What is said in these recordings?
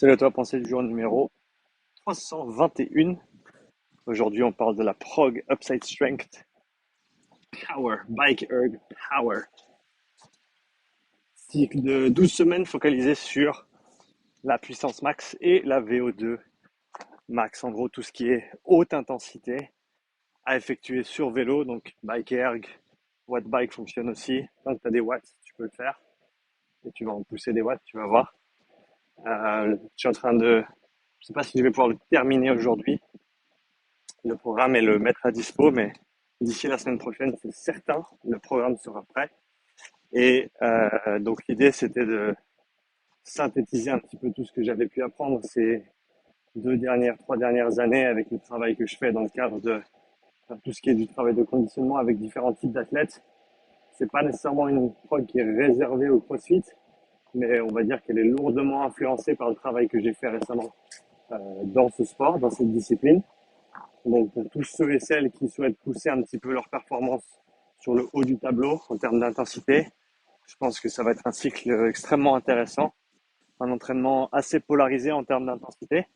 Salut à toi, pensée du jour numéro 321. Aujourd'hui, on parle de la Prog Upside Strength Power, Bike Erg Power. Cycle de 12 semaines focalisé sur la puissance max et la VO2 max. En gros, tout ce qui est haute intensité à effectuer sur vélo, donc Bike Erg, Watt Bike fonctionne aussi. Tant que tu as des watts, tu peux le faire. Et tu vas en pousser des watts, tu vas voir. Je suis en train de... Je sais pas si je vais pouvoir le terminer aujourd'hui, le programme et le mettre à dispo, mais d'ici la semaine prochaine, c'est certain, le programme sera prêt. Et donc l'idée, c'était de synthétiser un petit peu tout ce que j'avais pu apprendre ces 3 dernières années avec le travail que je fais dans le cadre de tout ce qui est du travail de conditionnement avec différents types d'athlètes. C'est pas nécessairement une prog qui est réservée au CrossFit, mais on va dire qu'elle est lourdement influencée par le travail que j'ai fait récemment dans ce sport, dans cette discipline. Donc pour tous ceux et celles qui souhaitent pousser un petit peu leur performance sur le haut du tableau en termes d'intensité, je pense que ça va être un cycle extrêmement intéressant, un entraînement assez polarisé en termes d'intensité,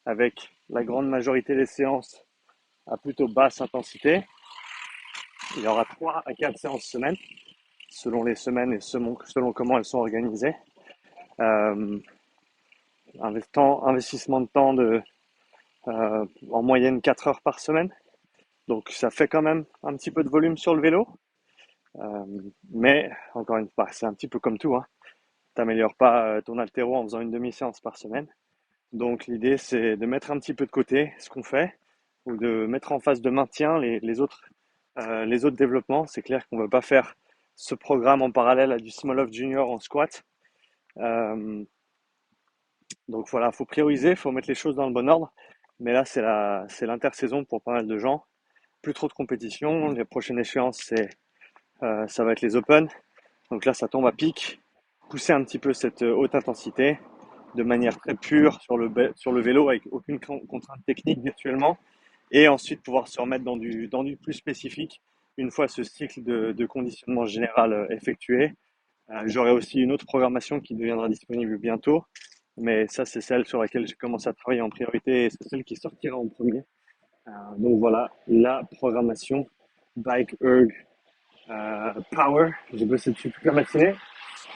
avec la grande majorité des séances à plutôt basse intensité. Il y aura 3 à 4 séances semaine, selon les semaines et selon comment elles sont organisées. Euh, Investissement de temps de en moyenne 4 heures par semaine. Donc ça fait quand même un petit peu de volume sur le vélo. Euh, mais encore une fois, c'est un petit peu comme tout, hein. T'améliores pas ton haltéro en faisant une demi-séance par semaine. Donc l'idée, c'est de mettre un petit peu de côté ce qu'on fait ou de mettre en phase de maintien les autres développements. C'est clair qu'on ne veut pas faire ce programme en parallèle à du Small Off Junior en squat. Euh, donc voilà, faut prioriser, faut mettre les choses dans le bon ordre. Mais là, c'est l'intersaison pour pas mal de gens. Plus trop de compétition. Les prochaines échéances, ça va être les Open. Donc là, ça tombe à pic. Pousser un petit peu cette haute intensité de manière très pure sur le vélo avec aucune contrainte technique virtuellement. Et ensuite pouvoir se remettre dans du plus spécifique une fois ce cycle de conditionnement général effectué. J'aurai aussi une autre programmation qui deviendra disponible bientôt. Mais ça, c'est celle sur laquelle j'ai commencé à travailler en priorité et c'est celle qui sortira en premier. Donc voilà, la programmation Bike Erg Power. J'ai bossé dessus toute la matinée.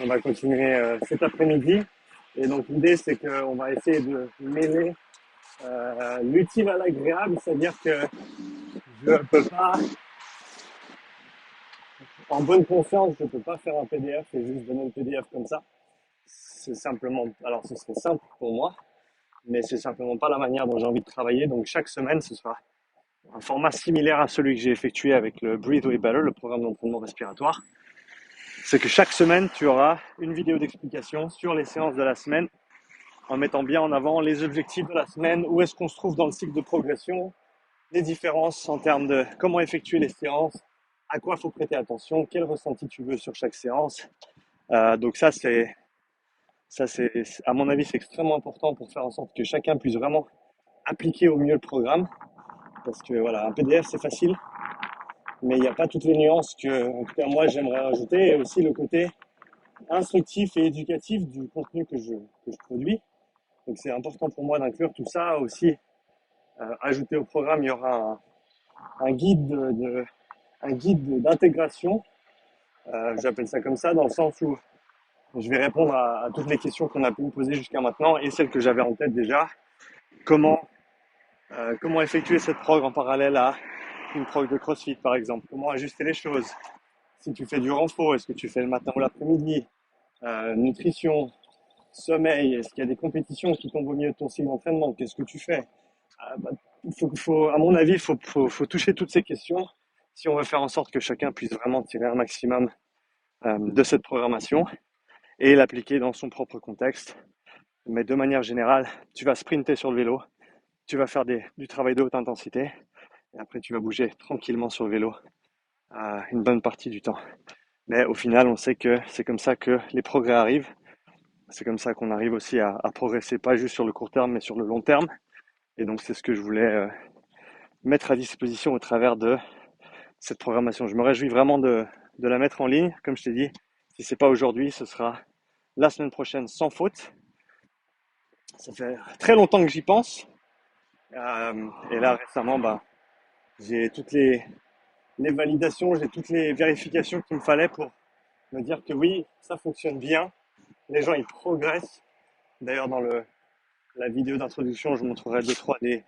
On va continuer cet après-midi. Et donc l'idée, c'est qu'on va essayer de mêler l'utile à l'agréable, c'est-à-dire que je peux pas, en bonne conscience, je peux pas faire un PDF et juste donner le PDF comme ça. C'est simplement, alors ce serait simple pour moi, mais c'est simplement pas la manière dont j'ai envie de travailler. Donc chaque semaine, ce sera un format similaire à celui que j'ai effectué avec le Breathe Way Better, le programme d'entraînement respiratoire. C'est que chaque semaine, tu auras une vidéo d'explication sur les séances de la semaine en mettant bien en avant les objectifs de la semaine, où est-ce qu'on se trouve dans le cycle de progression, les différences en termes de comment effectuer les séances, à quoi il faut prêter attention, quel ressenti tu veux sur chaque séance. Donc à mon avis, c'est extrêmement important pour faire en sorte que chacun puisse vraiment appliquer au mieux le programme. Parce que voilà, un PDF, c'est facile, mais il n'y a pas toutes les nuances que, en tout cas, moi, j'aimerais rajouter, et aussi le côté instructif et éducatif du contenu que je produis. Donc c'est important pour moi d'inclure tout ça aussi. Ajouté au programme, il y aura un guide un guide d'intégration. J'appelle ça comme ça dans le sens où je vais répondre à toutes les questions qu'on a pu me poser jusqu'à maintenant et celles que j'avais en tête déjà. Comment comment effectuer cette prog en parallèle à une prog de CrossFit par exemple. Comment ajuster les choses. Si tu fais du renfort, est-ce que tu fais le matin ou l'après-midi. Nutrition, sommeil, est-ce qu'il y a des compétitions qui tombent au milieu de ton cycle d'entraînement? Qu'est-ce que tu fais? Bah, à mon avis, faut toucher toutes ces questions si on veut faire en sorte que chacun puisse vraiment tirer un maximum de cette programmation et l'appliquer dans son propre contexte. Mais de manière générale, tu vas sprinter sur le vélo, tu vas faire du travail de haute intensité et après tu vas bouger tranquillement sur le vélo une bonne partie du temps. Mais au final, on sait que c'est comme ça que les progrès arrivent. C'est comme ça qu'on arrive aussi à progresser, pas juste sur le court terme, mais sur le long terme. Et donc, c'est ce que je voulais mettre à disposition au travers de cette programmation. Je me réjouis vraiment de la mettre en ligne. Comme je t'ai dit, si c'est pas aujourd'hui, ce sera la semaine prochaine sans faute. Ça fait très longtemps que j'y pense. Et là, récemment, j'ai toutes les validations, j'ai toutes les vérifications qu'il me fallait pour me dire que oui, ça fonctionne bien. Les gens, ils progressent. D'ailleurs, dans la vidéo d'introduction, je montrerai deux, trois des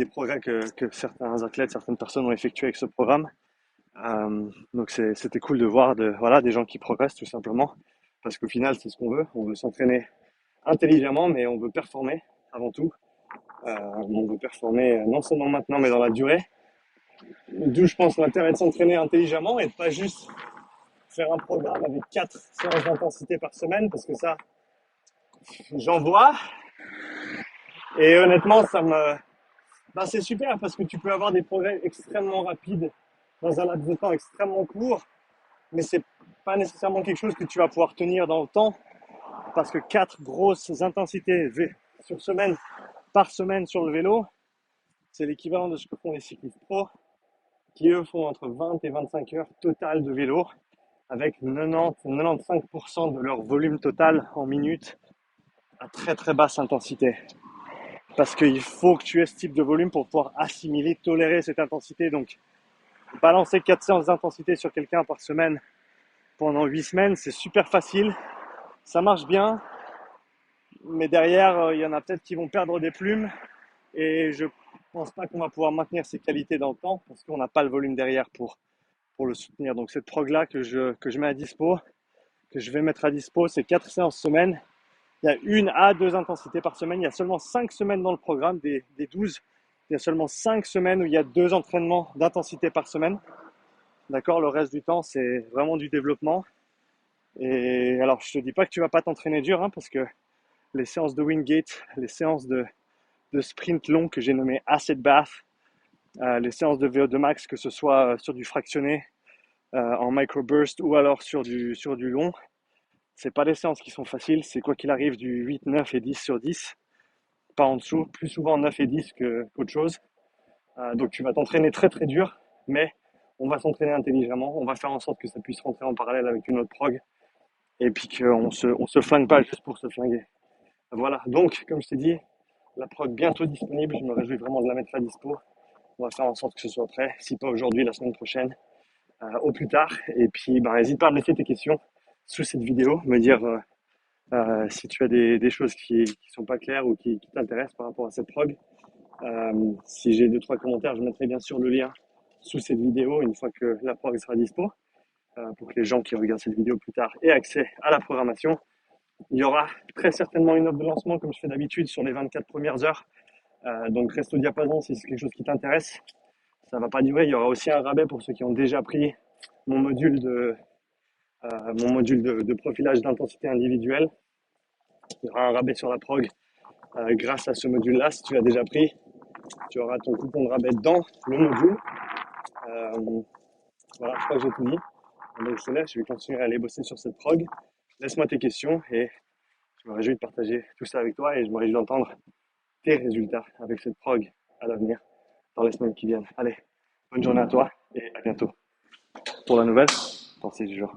progrès que certains athlètes, certaines personnes ont effectués avec ce programme. Donc c'était cool de voir voilà, des gens qui progressent tout simplement. Parce qu'au final, c'est ce qu'on veut. On veut s'entraîner intelligemment, mais on veut performer avant tout. On veut performer non seulement maintenant, mais dans la durée. D'où je pense l'intérêt de s'entraîner intelligemment et de pas juste faire un programme avec 4 séances d'intensité par semaine, parce que ça, j'en vois. Et honnêtement, c'est super parce que tu peux avoir des progrès extrêmement rapides dans un laps de temps extrêmement court, mais c'est pas nécessairement quelque chose que tu vas pouvoir tenir dans le temps, parce que 4 grosses intensités sur semaine, par semaine sur le vélo, c'est l'équivalent de ce que font les cyclistes pro, qui eux font entre 20 et 25 heures totales de vélo, avec 90-95% de leur volume total en minutes à très très basse intensité. Parce qu'il faut que tu aies ce type de volume pour pouvoir assimiler, tolérer cette intensité. Donc, balancer 4 séances d'intensité sur quelqu'un par semaine pendant 8 semaines, c'est super facile. Ça marche bien, mais derrière, il y en a peut-être qui vont perdre des plumes. Et je pense pas qu'on va pouvoir maintenir ces qualités dans le temps parce qu'on n'a pas le volume derrière pour le soutenir. Donc, cette prog-là que je mets à dispo, que je vais mettre à dispo, c'est 4 séances semaine. Il y a 1 à 2 intensités par semaine. Il y a seulement 5 semaines dans le programme des 12. Il y a seulement 5 semaines où il y a 2 entraînements d'intensité par semaine. D'accord, le reste du temps, c'est vraiment du développement. Et alors, je te dis pas que tu vas pas t'entraîner dur, hein, parce que les séances de Wingate, les séances de sprint long que j'ai nommé Acid Bath, les séances de VO2 max, que ce soit sur du fractionné, en microburst ou alors sur du long, c'est pas des séances qui sont faciles. C'est quoi qu'il arrive du 8, 9 et 10 sur 10, pas en dessous, plus souvent 9 et 10 qu'autre chose. Donc tu vas t'entraîner très très dur, mais on va s'entraîner intelligemment, on va faire en sorte que ça puisse rentrer en parallèle avec une autre prog, et puis on se flingue pas juste pour se flinguer. Voilà, donc comme je t'ai dit, la prog bientôt disponible, je me réjouis vraiment de la mettre à dispo. On va faire en sorte que ce soit prêt, si pas aujourd'hui, la semaine prochaine, au plus tard. Et puis n'hésite pas à me laisser tes questions sous cette vidéo, me dire si tu as des choses qui sont pas claires ou qui t'intéressent par rapport à cette prog. Si j'ai 2-3 commentaires, je mettrai bien sûr le lien sous cette vidéo une fois que la prog sera dispo, pour que les gens qui regardent cette vidéo plus tard aient accès à la programmation. Il y aura très certainement une offre de lancement comme je fais d'habitude sur les 24 premières heures. Donc reste au diapason si c'est quelque chose qui t'intéresse. Ça va pas durer. Il y aura aussi un rabais pour ceux qui ont déjà pris mon module de profilage d'intensité individuelle. Il y aura un rabais sur la prog grâce à ce module-là. Si tu l'as déjà pris, tu auras ton coupon de rabais dans le module. Voilà, je crois que j'ai tout dit. Donc je te laisse, je vais continuer à aller bosser sur cette prog. Laisse-moi tes questions et je me réjouis de partager tout ça avec toi et je me réjouis d'entendre tes résultats avec cette prog à l'avenir, dans les semaines qui viennent. Allez, bonne journée à toi et à bientôt. Pour la nouvelle pensée du jour.